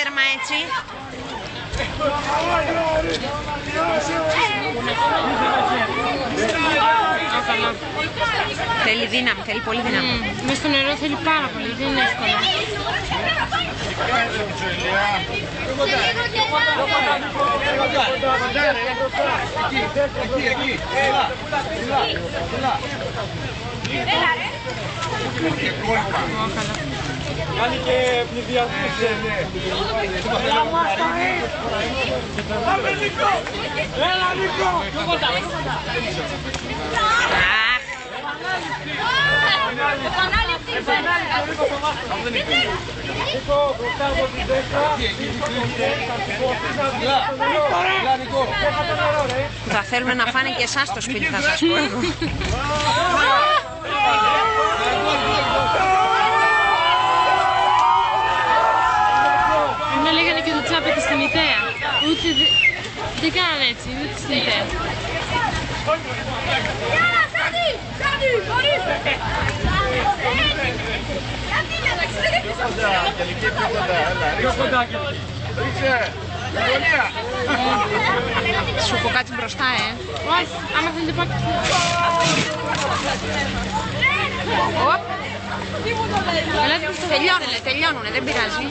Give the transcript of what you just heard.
τέρμα έτσι. Θέλει δύναμη, θέλει πολύ δύναμη. Μες στο νερό θέλει πάρα πολύ, δεν είναι εύκολο. Κάνει και πληδιασμούς. Έλα Μάστα, Πάμε Νίκο! Έλα Νίκο! Πιο κοντά! Νίκο, μπροστά από την τέσσερα. Θα θέλουν να φάνε και εσάς στο σπίτι, θα σας πω εγώ. Με λέγανε και το τσάπε και στη μητέρα. Ούτε δεν κάνανε έτσι, ούτε στη μητέρα. Πιο κοντά και Σου πω κάτι μπροστά, Όχι, άμα θέλετε πάτε. Τελειώνουνε, δεν πειράζει.